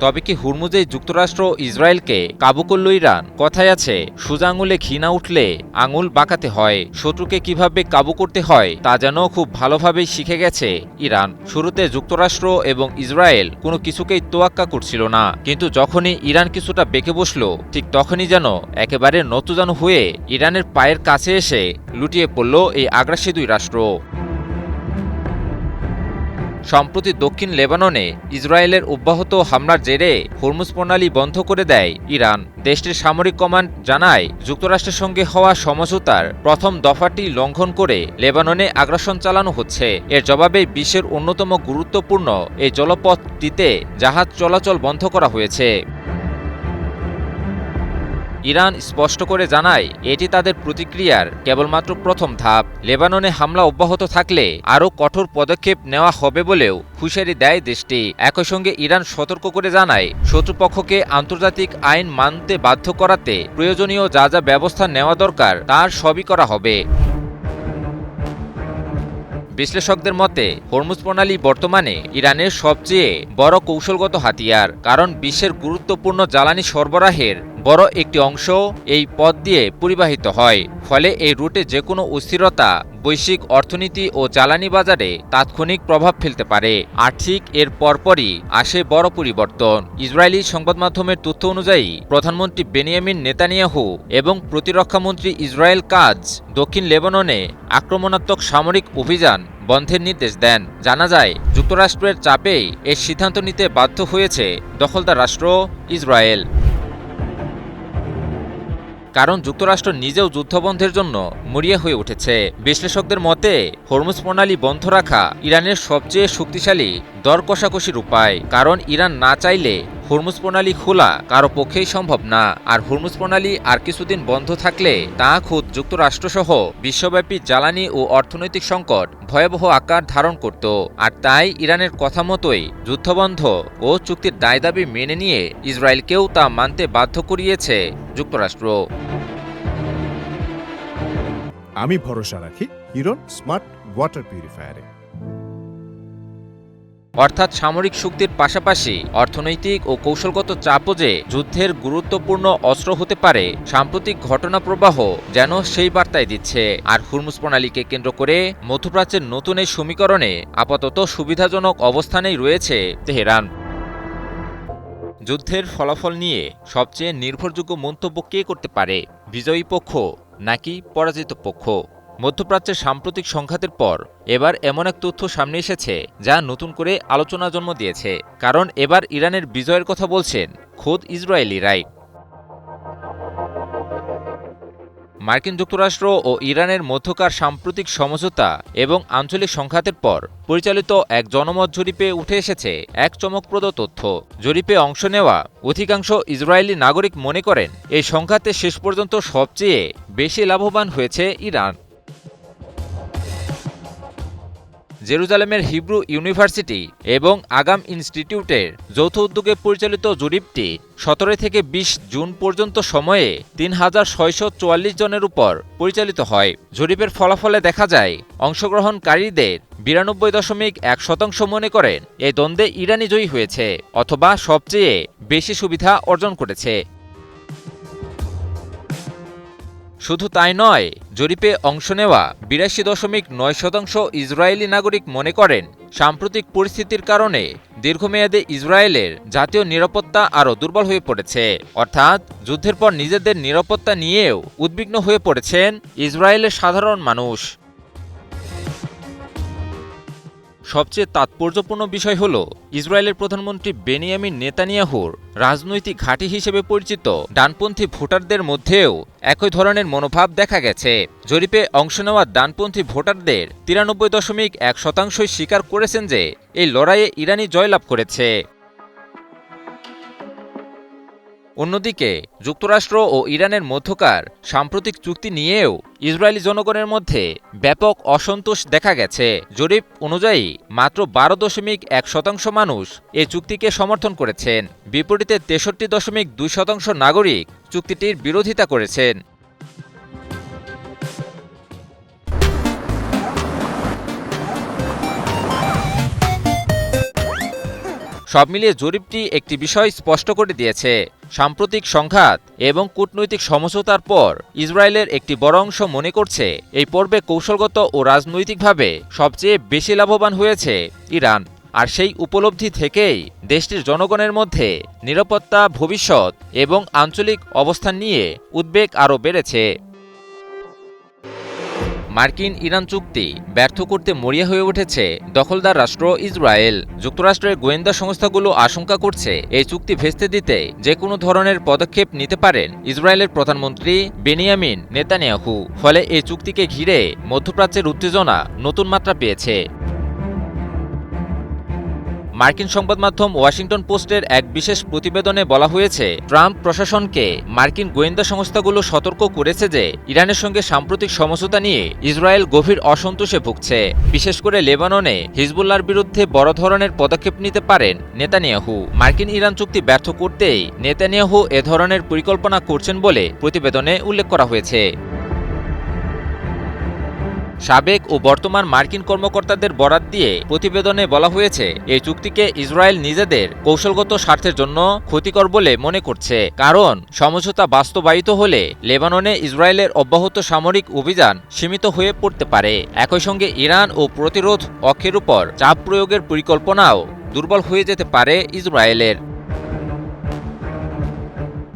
তবে কি হুরমুজে যুক্তরাষ্ট্র ইসরায়েলকে কাবু করল ইরান? কথায় আছে, সোজা আঙুলে ঘি না উঠলে আঙুল বাঁকাতে হয়। শত্রুকে কিভাবে কাবু করতে হয় তা যেন খুব ভালোভাবেই শিখে গেছে ইরান। শুরুতে যুক্তরাষ্ট্র এবং ইসরায়েল কোনো কিছুকেই তোয়াক্কা করছিল না, কিন্তু যখনই ইরান কিছুটা বেঁকে বসল, ঠিক তখনই যেন একেবারে নতজানু হয়ে ইরানের পায়ের কাছে এসে লুটিয়ে পড়ল এই আগ্রাসী দুই রাষ্ট্র। সম্প্রতি দক্ষিণ লেবাননে ইসরায়েলের অব্যাহত হামলার জেরে হরমুজ প্রণালী বন্ধ করে দেয় ইরান। দেশটির সামরিক কমান্ড জানায়, যুক্তরাষ্ট্রের সঙ্গে হওয়া সমঝোতার প্রথম দফাটি লঙ্ঘন করে লেবাননে আগ্রাসন চালানো হচ্ছে। এর জবাবে বিশ্বের অন্যতম গুরুত্বপূর্ণ এই জলপথটিতে জাহাজ চলাচল বন্ধ করা হয়েছে। ইরান স্পষ্ট করে জানায়, এটি তাদের প্রতিক্রিয়ার কেবলমাত্র প্রথম ধাপ। লেবাননে হামলা অব্যাহত থাকলে আরও কঠোর পদক্ষেপ নেওয়া হবে বলেও হুঁশিয়ারি দেয় দেশটি। একই সঙ্গে ইরান সতর্ক করে জানায়, শত্রুপক্ষকে আন্তর্জাতিক আইন মানতে বাধ্য করাতে প্রয়োজনীয় যা যা ব্যবস্থা নেওয়া দরকার তার সবই করা হবে। বিশ্লেষকদের মতে, হরমুজ প্রণালী বর্তমানে ইরানের সবচেয়ে বড় কৌশলগত হাতিয়ার, কারণ বিশ্বের গুরুত্বপূর্ণ জ্বালানি সরবরাহের বড় একটি অংশ এই পথ দিয়ে পরিবাহিত হয়। ফলে এই রুটে যে কোনো অস্থিরতা বৈশ্বিক অর্থনীতি ও জ্বালানি বাজারে তাৎক্ষণিক প্রভাব ফেলতে পারে। আর ঠিক এর পরপরই আসে বড় পরিবর্তন। ইসরায়েলি সংবাদ মাধ্যমের তথ্য অনুযায়ী প্রধানমন্ত্রী বেনিয়ামিন নেতানিয়াহু এবং প্রতিরক্ষামন্ত্রী ইসরায়েল কাজ দক্ষিণ লেবাননে আক্রমণাত্মক সামরিক অভিযান বন্ধের নির্দেশ দেন। জানা যায়, যুক্তরাষ্ট্রের চাপেই এর সিদ্ধান্ত নিতে বাধ্য হয়েছে দখলদার রাষ্ট্র ইসরায়েল। কারণ যুক্তরাষ্ট্র নিজেও যুদ্ধবন্ধের জন্য মরিয়া হয়ে উঠেছে। বিশ্লেষকদের মতে, হরমুজ প্রণালী বন্ধ রাখা ইরানের সবচেয়ে শক্তিশালী দর কষাকষির উপায়, কারণ ইরান না চাইলে হরমুজ প্রণালী খোলা কারো পক্ষেই সম্ভব না। আর হরমুজ প্রণালী আর কিছুদিন বন্ধ থাকলে তা খোদ যুক্তরাষ্ট্রসহ বিশ্বব্যাপী জ্বালানি ও অর্থনৈতিক সংকট ভয়াবহ আকার ধারণ করত। আর তাই ইরানের কথা মতোই যুদ্ধবন্ধ ও চুক্তির দায়দাবি মেনে নিয়ে ইসরায়েলকেও তা মানতে বাধ্য করিয়েছে যুক্তরাষ্ট্র। আমি ভরসা রাখি হিরন স্মার্ট ওয়াটার পিউরিফায়ারে। অর্থাৎ সামরিক শক্তির পাশাপাশি অর্থনৈতিক ও কৌশলগত চাপও যে যুদ্ধের গুরুত্বপূর্ণ অস্ত্র হতে পারে, সাম্প্রতিক ঘটনা প্রবাহ যেন সেই বার্তাই দিচ্ছে। আর হরমুজ প্রণালীকে কেন্দ্র করে মধ্যপ্রাচ্যের নতুন এই সমীকরণে আপাতত সুবিধাজনক অবস্থানেই রয়েছে তেহরান। যুদ্ধের ফলাফল নিয়ে সবচেয়ে নির্ভরযোগ্য মন্তব্য কে করতে পারে? বিজয়ী পক্ষ নাকি পরাজিত পক্ষ? মধ্যপ্রাচ্যের সাম্প্রতিক সংঘাতের পর এবার এমন এক তথ্য সামনে এসেছে যা নতুন করে আলোচনা জন্ম দিয়েছে। কারণ এবার ইরানের বিজয়ের কথা বলছেন খোদ ইসরায়েলিরাই। মার্কিন যুক্তরাষ্ট্র ও ইরানের মধ্যকার সাম্প্রতিক সমঝোতা এবং আঞ্চলিক সংঘাতের পর পরিচালিত এক জনমত জরিপে উঠে এসেছে এক চমকপ্রদ তথ্য। জরিপে অংশ নেওয়া অধিকাংশ ইসরায়েলি নাগরিক মনে করেন, এই সংঘাতে শেষ পর্যন্ত সবচেয়ে বেশি লাভবান হয়েছে ইরান। জেরুজালেমের হিব্রু ইউনিভার্সিটি এবং আগাম ইনস্টিটিউটের যৌথ উদ্যোগে পরিচালিত জরিপটি 17 থেকে 20 জুন পর্যন্ত সময়ে 3644 জনের উপর পরিচালিত হয়। জরিপের ফলাফলে দেখা যায়, অংশগ্রহণকারীদের 92.1% মনে করেন এই দ্বন্দ্বে ইরানি জয়ী হয়েছে অথবা সবচেয়ে বেশি সুবিধা অর্জন করেছে। শুধু তাই নয়, জরিপে অংশ নেওয়া 82.9% ইসরায়েলি নাগরিক মনে করেন সাম্প্রতিক পরিস্থিতির কারণে দীর্ঘমেয়াদে ইসরায়েলের জাতীয় নিরাপত্তা আরও দুর্বল হয়ে পড়েছে। অর্থাৎ যুদ্ধের পর নিজেদের নিরাপত্তা নিয়েও উদ্বিগ্ন হয়ে পড়েছেন ইসরায়েলের সাধারণ মানুষ। সবচেয়ে তাৎপর্যপূর্ণ বিষয় হল, ইসরায়েলের প্রধানমন্ত্রী বেনিয়ামিন নেতানিয়াহুর রাজনৈতিক ঘাঁটি হিসেবে পরিচিত ডানপন্থী ভোটারদের মধ্যেও একই ধরনের মনোভাব দেখা গেছে। জরিপে অংশ নেওয়া ডানপন্থী ভোটারদের 93.1% স্বীকার করেছেন যে এই লড়াইয়ে ইরানি জয়লাভ করেছে। অন্যদিকে যুক্তরাষ্ট্র ও ইরানের মধ্যকার সাম্প্রতিক চুক্তি নিয়েও ইসরায়েলি জনগণের মধ্যে ব্যাপক অসন্তোষ দেখা গেছে। জরিপ অনুযায়ী মাত্র 12.1% মানুষ এই চুক্তিকে সমর্থন করেছেন, বিপরীতে 63.2% নাগরিক চুক্তিটির বিরোধিতা করেছেন। সব মিলিয়ে জরিপটি একটি বিষয় স্পষ্ট করে দিয়েছে, সাম্প্রতিক সংঘাত এবং কূটনৈতিক সমঝোতার পর ইসরায়েলের একটি বড় অংশ মনে করছে এই পর্বে কৌশলগত ও রাজনৈতিকভাবে সবচেয়ে বেশি লাভবান হয়েছে ইরান। আর সেই উপলব্ধি থেকেই দেশটির জনগণের মধ্যে নিরাপত্তা, ভবিষ্যৎ এবং আঞ্চলিক অবস্থান নিয়ে উদ্বেগ আরও বেড়েছে। মার্কিন ইরান চুক্তি ব্যর্থ করতে মরিয়া হয়ে উঠেছে দখলদার রাষ্ট্র ইসরায়েল। যুক্তরাষ্ট্রের গোয়েন্দা সংস্থাগুলো আশঙ্কা করছে এই চুক্তি ভেস্তে দিতে যে কোনো ধরনের পদক্ষেপ নিতে পারেন ইসরায়েলের প্রধানমন্ত্রী বেনিয়ামিন নেতানিয়াহু। ফলে এই চুক্তিকে ঘিরে মধ্যপ্রাচ্যের উত্তেজনা নতুন মাত্রা পেয়েছে। মার্কিন সংবাদ মাধ্যম ওয়াশিংটন পোস্টের এক বিশেষ প্রতিবেদনে বলা হয়েছে, ট্রাম্প প্রশাসনকে মার্কিন গোয়েন্দা সংস্থাগুলো সতর্ক করেছে যে ইরানের সঙ্গে সাম্প্রতিক সমঝোতা নিয়ে ইসরায়েল গভীর অসন্তোষে ভুগছে। বিশেষ করে লেবাননে হিজবুল্লাহর বিরুদ্ধে বড় ধরনের পদক্ষেপ নিতে পারেন নেতানিয়াহু। মার্কিন ইরান চুক্তি ব্যর্থ করতেই নেতানিয়াহু এ ধরনের পরিকল্পনা করছেন বলে প্রতিবেদনে উল্লেখ করা হয়েছে। সাবেক ও বর্তমান মার্কিন কর্মকর্তাদের বরাত দিয়ে প্রতিবেদনে বলা হয়েছে, এই চুক্তিকে ইসরায়েল নিজেদের কৌশলগত স্বার্থের জন্য ক্ষতিকর বলে মনে করছে। কারণ সমঝোতা বাস্তবায়িত হলে লেবাননে ইসরায়েলের অব্যাহত সামরিক অভিযান সীমিত হয়ে পড়তে পারে। একই সঙ্গে ইরান ও প্রতিরোধ অক্ষের উপর চাপ প্রয়োগের পরিকল্পনাও দুর্বল হয়ে যেতে পারে ইসরায়েলের।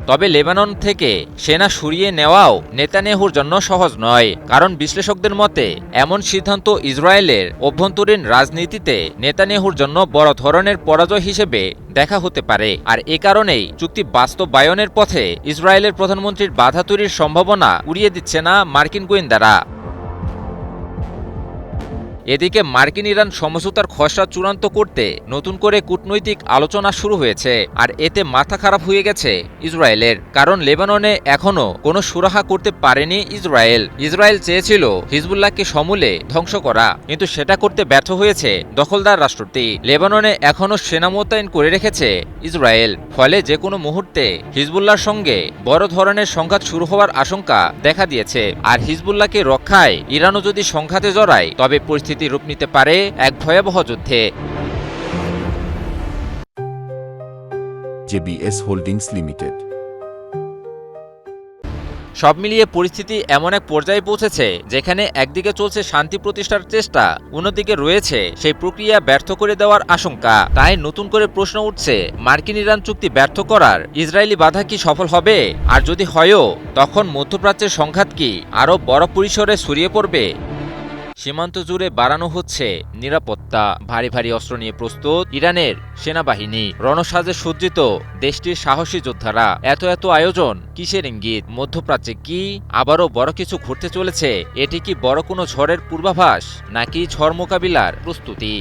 তবে লেবানন থেকে সেনা সরিয়ে নেওয়াও নেতানিয়াহুর জন্য সহজ নয়। কারণ বিশ্লেষকদের মতে এমন সিদ্ধান্ত ইসরায়েলের অভ্যন্তরীণ রাজনীতিতে নেতানিয়াহুর জন্য বড় ধরনের পরাজয় হিসেবে দেখা হতে পারে। আর এ কারণেই চুক্তি বাস্তবায়নের পথে ইসরায়েলের প্রধানমন্ত্রীর বাধা তৈরির সম্ভাবনা উড়িয়ে দিচ্ছে না মার্কিন গোয়েন্দারা। এদিকে মার্কিন ইরান সমঝোতার খসড়া চূড়ান্ত করতে নতুন করে কূটনৈতিক আলোচনা শুরু হয়েছে। আর এতে মাথা খারাপ হয়ে গেছে ইসরায়েলের। কারণ লেবাননে এখনও কোনো সুরাহা করতে পারেনি ইসরায়েল। ইসরায়েল চেয়েছিল হিজবুল্লাহকে সমূলে ধ্বংস করা, কিন্তু সেটা করতে ব্যর্থ হয়েছে দখলদার রাষ্ট্রটি। লেবাননে এখনও সেনা মোতায়েন করে রেখেছে ইসরায়েল। ফলে যে কোনো মুহূর্তে হিজবুল্লাহর সঙ্গে বড় ধরনের সংঘাত শুরু হওয়ার আশঙ্কা দেখা দিয়েছে। আর হিজবুল্লাহকে রক্ষায় ইরানও যদি সংঘাতে জড়ায়, তবে পরিস্থিতি রূপ নিতে পারে এক ভয়াবহ যুদ্ধে। JBS holdings limited. সব মিলিয়ে পরিস্থিতি এমন এক পর্যায়ে পৌঁছেছে যেখানে একদিকে চলছে শান্তি প্রতিষ্ঠার চেষ্টা, অন্যদিকে রয়েছে সেই প্রক্রিয়া ব্যর্থ করে দেওয়ার আশঙ্কা। তাই নতুন করে প্রশ্ন উঠছে, মার্কিন ইরান চুক্তি ব্যর্থ করার ইসরায়েলি বাধা কি সফল হবে? আর যদি হয়ও, তখন মধ্যপ্রাচ্যের সংঘাত কি আরও বড় পরিসরে ছড়িয়ে পড়বে? সীমান্ত জুড়ে বাড়ানো হচ্ছে নিরাপত্তা। ভারী ভারী অস্ত্র নিয়ে প্রস্তুত ইরানের সেনাবাহিনী। রণসাজে সজ্জিত দেশটির সাহসী যোদ্ধারা। এত আয়োজন কিসের ইঙ্গিত? মধ্যপ্রাচ্যে কি আবারও বড় কিছু ঘটতে চলেছে? এটি কি বড় কোনো ঝড়ের পূর্বাভাস, নাকি ঝড় মোকাবিলার প্রস্তুতি?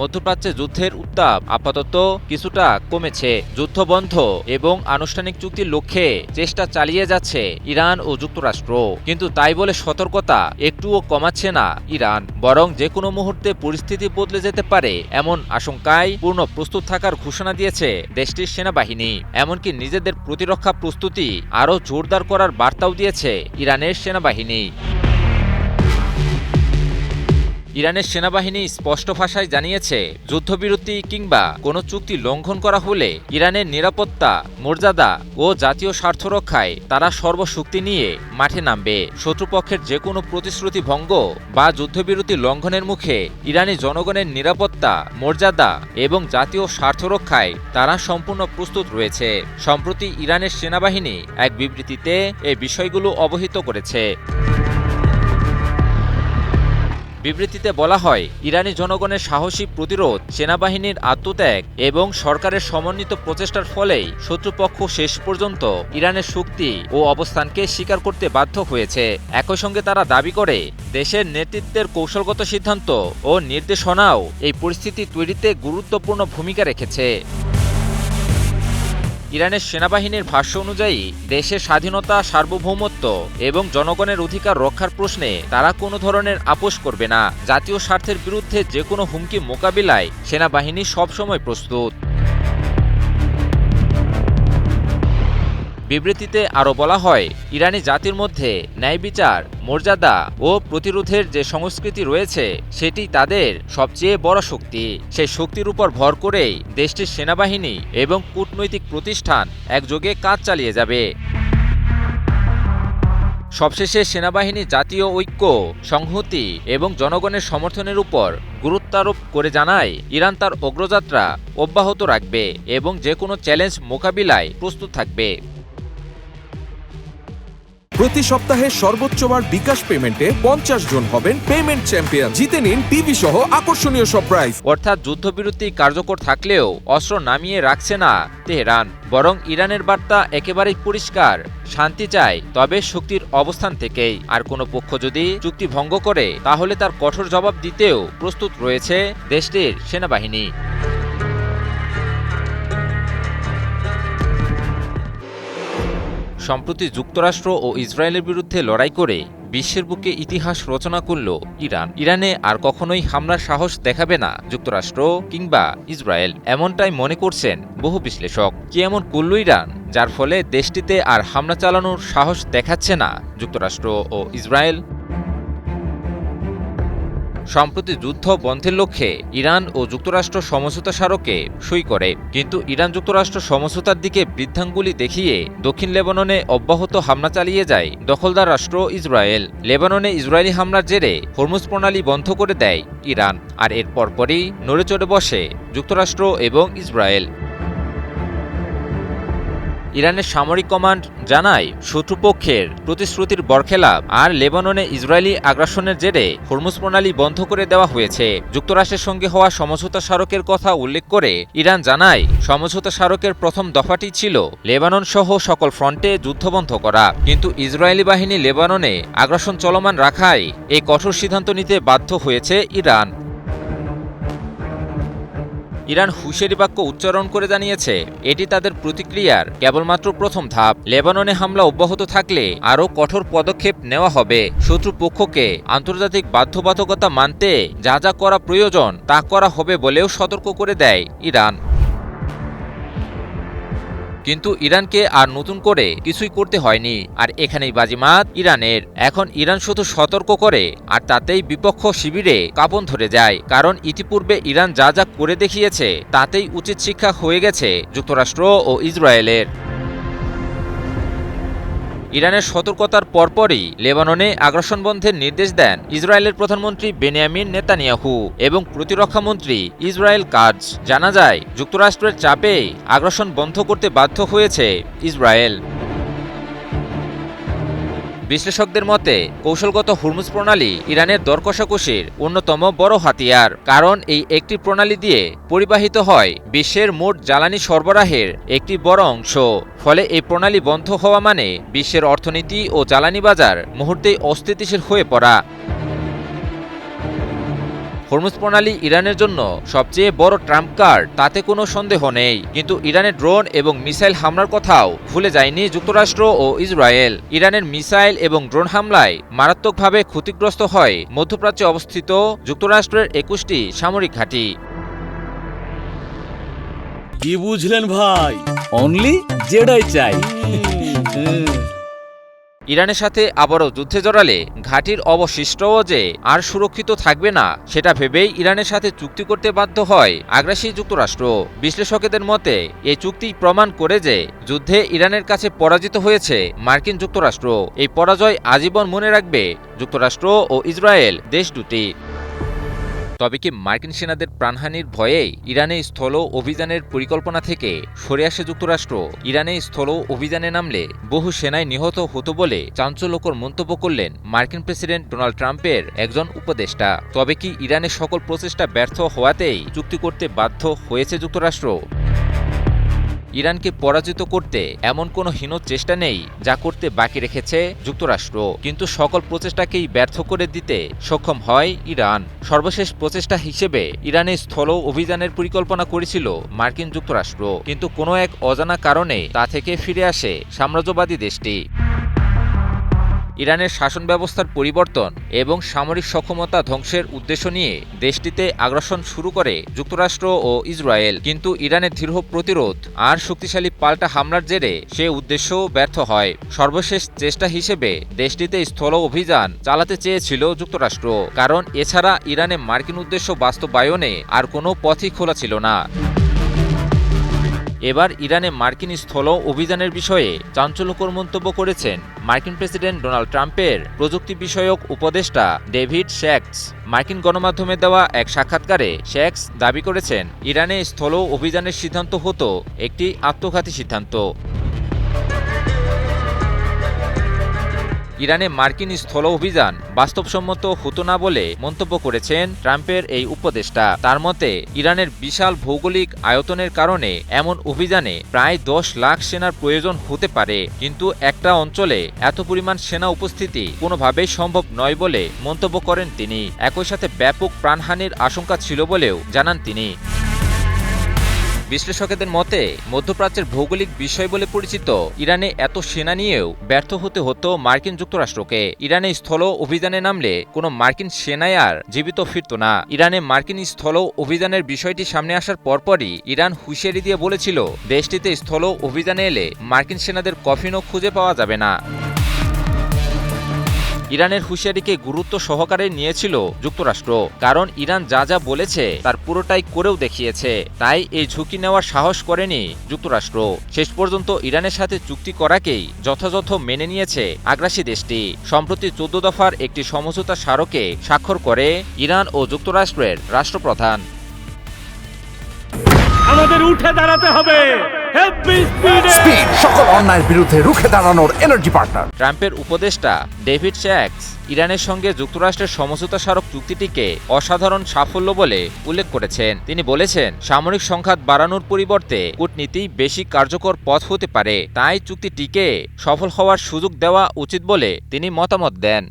মধ্যপ্রাচ্যে যুদ্ধের উত্তাপ আপাতত কিছুটা কমেছে। যুদ্ধ বন্ধ এবং আনুষ্ঠানিক চুক্তির লক্ষ্যে চেষ্টা চালিয়ে যাচ্ছে ইরান ও যুক্তরাষ্ট্র। কিন্তু তাই বলে সতর্কতা একটুও কমাচ্ছে না ইরান, বরং যে কোনো মুহূর্তে পরিস্থিতি বদলে যেতে পারে এমন আশঙ্কায় পূর্ণ প্রস্তুত থাকার ঘোষণা দিয়েছে দেশটির সেনাবাহিনী। এমনকি নিজেদের প্রতিরক্ষা প্রস্তুতি আরও জোরদার করার বার্তাও দিয়েছে ইরানের সেনাবাহিনী। ইরানের সেনাবাহিনী স্পষ্ট ভাষায় জানিয়েছে, যুদ্ধবিরতি কিংবা কোনো চুক্তি লঙ্ঘন করা হলে ইরানের নিরাপত্তা, মর্যাদা ও জাতীয় স্বার্থ রক্ষায় তারা সর্বশক্তি নিয়ে মাঠে নামবে। শত্রুপক্ষের যে কোনো প্রতিশ্রুতি ভঙ্গ বা যুদ্ধবিরতি লঙ্ঘনের মুখে ইরানি জনগণের নিরাপত্তা, মর্যাদা এবং জাতীয় স্বার্থ রক্ষায় তারা সম্পূর্ণ প্রস্তুত রয়েছে। সম্প্রতি ইরানের সেনাবাহিনী এক বিবৃতিতে এই বিষয়গুলো অবহিত করেছে। বিবৃতিতে বলা হয়, ইরানি জনগণের সাহসী প্রতিরোধ, সেনাবাহিনীর আত্মত্যাগ এবং সরকারের সমন্বিত প্রচেষ্টার ফলেই শত্রুপক্ষ শেষ পর্যন্ত ইরানের শক্তি ও অবস্থানকে স্বীকার করতে বাধ্য হয়েছে। একই সঙ্গে তারা দাবি করে, দেশের নেতৃত্বের কৌশলগত সিদ্ধান্ত ও নির্দেশনাও এই পরিস্থিতি তৈরিতে গুরুত্বপূর্ণ ভূমিকা রেখেছে। ইরানের সেনাবাহিনীর ভাষ্য অনুযায়ী দেশের স্বাধীনতা, সার্বভৌমত্ব এবং জনগণের অধিকার রক্ষার প্রশ্নে তারা কোনো ধরনের আপোষ করবে না। জাতীয় স্বার্থের বিরুদ্ধে যে কোনো হুমকি মোকাবিলায় সেনাবাহিনী সবসময় প্রস্তুত। বিবৃতিতে আরও বলা হয়, ইরানি জাতির মধ্যে ন্যায় বিচার, মর্যাদা ও প্রতিরোধের যে সংস্কৃতি রয়েছে সেটি তাদের সবচেয়ে বড় শক্তি। সেই শক্তির উপর ভর করেই দেশটির সেনাবাহিনী এবং কূটনৈতিক প্রতিষ্ঠান একযোগে কাজ চালিয়ে যাবে। সবশেষে সেনাবাহিনী জাতীয় ঐক্য, সংহতি এবং জনগণের সমর্থনের উপর গুরুত্বারোপ করে জানায়, ইরান তার অগ্রযাত্রা অব্যাহত রাখবে এবং যে কোনো চ্যালেঞ্জ মোকাবিলায় প্রস্তুত থাকবে। প্রতি সপ্তাহে সর্বোচ্চবার বিকাশ পেমেন্টে 50 জন হবেন পেমেন্ট চ্যাম্পিয়ন। জিতে নিন টিভি সহ আকর্ষণীয় সব প্রাইজ। অর্থাৎ যুদ্ধবিরতি কার্যকর থাকলেও অস্ত্র নামিয়ে রাখছে না তেহরান, বরং ইরানের বার্তা একেবারেই পরিষ্কার, শান্তি চায় তবে শক্তির অবস্থান থেকেই। আর কোনো পক্ষ যদি চুক্তি ভঙ্গ করে তাহলে তার কঠোর জবাব দিতেও প্রস্তুত রয়েছে দেশটির সেনাবাহিনী। সম্প্রতি যুক্তরাষ্ট্র ও ইসরায়েলের বিরুদ্ধে লড়াই করে বিশ্বের বুকে ইতিহাস রচনা করল ইরান। ইরানে আর কখনোই হামলার সাহস দেখাবে না যুক্তরাষ্ট্র কিংবা ইসরায়েল, এমনটাই মনে করছেন বহু বিশ্লেষক। কি এমন করল ইরান যার ফলে দেশটিতে আর হামলা চালানোর সাহস দেখাচ্ছে না যুক্তরাষ্ট্র ও ইসরায়েল? সম্প্রতি যুদ্ধ বন্ধের লক্ষ্যে ইরান ও যুক্তরাষ্ট্র সমঝোতা স্মারকে সই করে, কিন্তু ইরান যুক্তরাষ্ট্র সমঝোতার দিকে বৃদ্ধাঙ্গুলি দেখিয়ে দক্ষিণ লেবাননে অব্যাহত হামলা চালিয়ে যায় দখলদার রাষ্ট্র ইসরায়েল। লেবাননে ইসরায়েলি হামলার জেরে হরমুজ প্রণালী বন্ধ করে দেয় ইরান, আর এর পরপরই নড়েচড়ে বসে যুক্তরাষ্ট্র এবং ইসরায়েল। ইরানের সামরিক কমান্ড জানায়, শত্রুপক্ষের প্রতিশ্রুতির বরখেলাপ আর লেবাননে ইসরায়েলি আগ্রাসনের জেরে হরমুজ প্রণালী বন্ধ করে দেওয়া হয়েছে। যুক্তরাষ্ট্রের সঙ্গে হওয়া সমঝোতা স্মারকের কথা উল্লেখ করে ইরান জানায়, সমঝোতা স্মারকের প্রথম দফাটি ছিল লেবানন সহ সকল ফ্রন্টে যুদ্ধ বন্ধ করা, কিন্তু ইসরায়েলি বাহিনী লেবাননে আগ্রাসন চলমান রাখায় এই কঠোর সিদ্ধান্ত নিতে বাধ্য হয়েছে ইরান। ইরান হুঁশিয়ারি বাক্য উচ্চারণ করে জানিয়েছে, এটি তাদের প্রতিক্রিয়ার কেবলমাত্র প্রথম ধাপ। লেবাননে হামলা অব্যাহত থাকলে আরও কঠোর পদক্ষেপ নেওয়া হবে। শত্রুপক্ষকে আন্তর্জাতিক বাধ্যবাধকতা মানতে যা যা করা প্রয়োজন তা করা হবে বলেও সতর্ক করে দেয় ইরান। কিন্তু ইরানকে আর নতুন করে কিছুই করতে হয়নি, আর এখানেই বাজিমাত ইরানের। এখন ইরান শুধু সতর্ক করে আর তাতেই বিপক্ষ শিবিরে কাঁপন ধরে যায়, কারণ ইতিপূর্বে ইরান যা যা করে দেখিয়েছে তাতেই উচিত শিক্ষা হয়ে গেছে যুক্তরাষ্ট্র ও ইসরায়েলের। ইরানের সতর্কতার পরপরই লেবাননে আগ্রাসন বন্ধের নির্দেশ দেন ইসরায়েলের প্রধানমন্ত্রী বেনিয়ামিন নেতানিয়াহু এবং প্রতিরক্ষামন্ত্রী ইসরায়েল কাটজ। জানা যায়, যুক্তরাষ্ট্রের চাপে আগ্রাসন বন্ধ করতে বাধ্য হয়েছে ইসরায়েল। বিশ্লেষকদের মতে, কৌশলগত হরমুজ প্রণালী ইরানের দর কষাকষির অন্যতম বড় হাতিয়ার, কারণ এই একটি প্রণালী দিয়ে পরিবাহিত হয় বিশ্বের মোট জ্বালানি সরবরাহের একটি বড় অংশ। ফলে এই প্রণালী বন্ধ হওয়া মানে বিশ্বের অর্থনীতি ও জ্বালানি বাজার মুহূর্তেই অস্থিতিশীল হয়ে পড়া। হরমুজ প্রণালী ইরানের জন্য সবচেয়ে বড় ট্রাম্প কার্ড, তাতে কোনো সন্দেহ নেই। কিন্তু ইরানের ড্রোন এবং মিসাইল হামলার কথাও ভুলে যায়নি যুক্তরাষ্ট্র ও ইসরায়েল। ইরানের মিসাইল এবং ড্রোন হামলায় মারাত্মকভাবে ক্ষতিগ্রস্ত হয় মধ্যপ্রাচ্যে অবস্থিত যুক্তরাষ্ট্রের 21টি সামরিক ঘাঁটি। কি বুঝলেন ভাই? অনলি জেডাই চাই। ইরানের সাথে আবারও যুদ্ধে জড়ালে ঘাঁটির অবশিষ্টও যে আর সুরক্ষিত থাকবে না সেটা ভেবেই ইরানের সাথে চুক্তি করতে বাধ্য হয় আগ্রাসী যুক্তরাষ্ট্র। বিশ্লেষকদের মতে, এই চুক্তি প্রমাণ করে যে যুদ্ধে ইরানের কাছে পরাজিত হয়েছে মার্কিন যুক্তরাষ্ট্র। এই পরাজয় আজীবন মনে রাখবে যুক্তরাষ্ট্র ও ইসরায়েল দেশ দুটি। তবে কি মার্কিন সেনাদের প্রাণহানির ভয়ে ইরানে স্থল অভিযানের পরিকল্পনা থেকে সরে আসে যুক্তরাষ্ট্র? ইরানে স্থল অভিযানে নামলে বহু সেনাই নিহত হতো বলে চাঞ্চল্যকর মন্তব্য করলেন মার্কিন প্রেসিডেন্ট ডোনাল্ড ট্রাম্পের একজন উপদেষ্টা। তবে কি ইরানের সকল প্রচেষ্টা ব্যর্থ হওয়াতেই চুক্তি করতে বাধ্য হয়েছে যুক্তরাষ্ট্র? ইরানকে পরাজিত করতে এমন কোনো হীন চেষ্টা নেই যা করতে বাকি রেখেছে যুক্তরাষ্ট্র, কিন্তু সকল প্রচেষ্টাকেই ব্যর্থ করে দিতে সক্ষম হয় ইরান। সর্বশেষ প্রচেষ্টা হিসেবে ইরানে স্থল অভিযানের পরিকল্পনা করেছিল মার্কিন যুক্তরাষ্ট্র, কিন্তু কোনো এক অজানা কারণে তা থেকে ফিরে আসে সাম্রাজ্যবাদী দেশটি। ইরানের শাসন ব্যবস্থার পরিবর্তন এবং সামরিক সক্ষমতা ধ্বংসের উদ্দেশ্য নিয়ে দেশটিতে আগ্রাসন শুরু করে যুক্তরাষ্ট্র ও ইসরায়েল, কিন্তু ইরানের দৃঢ় প্রতিরোধ আর শক্তিশালী পাল্টা হামলার জেরে সে উদ্দেশ্য ব্যর্থ হয়। সর্বশেষ চেষ্টা হিসেবে দেশটিতে স্থল অভিযান চালাতে চেয়েছিল যুক্তরাষ্ট্র, কারণ এছাড়া ইরানে মার্কিন উদ্দেশ্য বাস্তবায়নে আর কোনো পথই খোলা ছিল না। এবার ইরানে মার্কিন স্থল অভিযানের বিষয়ে চাঞ্চল্যকর মন্তব্য করেছেন মার্কিন প্রেসিডেন্ট ডোনাল্ড ট্রাম্পের প্রযুক্তি বিষয়ক উপদেষ্টা ডেভিড শ্যাক্স। মার্কিন গণমাধ্যমে দেওয়া এক সাক্ষাৎকারে শ্যাক্স দাবি করেছেন, ইরানে স্থল অভিযানের সিদ্ধান্ত হতো একটি আত্মঘাতী সিদ্ধান্ত। ইরানে মার্কিন স্থল অভিযান বাস্তবসম্মত হতো না বলে মন্তব্য করেছেন ট্রাম্পের এই উপদেষ্টা। তার মতে, ইরানের বিশাল ভৌগোলিক আয়তনের কারণে এমন অভিযানে প্রায় 10 লাখ সেনার প্রয়োজন হতে পারে, কিন্তু একটা অঞ্চলে এত পরিমাণ সেনা উপস্থিতি কোনোভাবেই সম্ভব নয় বলে মন্তব্য করেন তিনি। একই সাথে ব্যাপক প্রাণহানির আশঙ্কা ছিল বলেও জানান তিনি। বিশ্লেষকদের মতে, মধ্যপ্রাচ্যের ভৌগোলিক বিষয় বলে পরিচিত ইরানে এত সেনা নিয়েও ব্যর্থ হতে হতো মার্কিন যুক্তরাষ্ট্রকে। ইরানে স্থল অভিযানে নামলে কোনো মার্কিন সেনাই আর জীবিত ফিরত না। ইরানে মার্কিন স্থল অভিযানের বিষয়টি সামনে আসার পরপরই ইরান হুঁশিয়ারি দিয়ে বলেছিল, দেশটিতে স্থল অভিযানে এলে মার্কিন সেনাদের কফিনও খুঁজে পাওয়া যাবে না। ইরানের হুঁশিয়ারিকে গুরুত্ব সহকারে নিয়েছিল যুক্তরাষ্ট্র, কারণ ইরান যা যা বলেছে তার পুরোটাই করেও দেখিয়েছে। তাই এই ঝুঁকি নেওয়ার সাহস করেনি যুক্তরাষ্ট্র। শেষ পর্যন্ত ইরানের সাথে চুক্তি করাকেই যথাযথ মেনে নিয়েছে আগ্রাসী দেশটি। সম্প্রতি 14 দফার একটি সমঝোতা স্মারকে স্বাক্ষর করে ইরান ও যুক্তরাষ্ট্রের রাষ্ট্রপ্রধান। আমাদের উঠে দাঁড়াতে হবে, স্পিড সকল অন্যায়ের বিরুদ্ধে রুখে দাঁড়ানোর এনার্জি পার্টনার। ট্রাম্পের উপদেষ্টা ডেভিড শ্যাক্স ইরানের সঙ্গে যুক্তরাষ্ট্রের সমঝোতা স্মারক চুক্তিটিকে অসাধারণ সাফল্য বলে উল্লেখ করেছেন। তিনি বলেছেন, সামরিক সংঘাত বাড়ানোর পরিবর্তে কূটনীতি বেশি কার্যকর পথ হতে পারে, তাই চুক্তিটিকে সফল হওয়ার সুযোগ দেওয়া উচিত বলে তিনি মতামত দেন।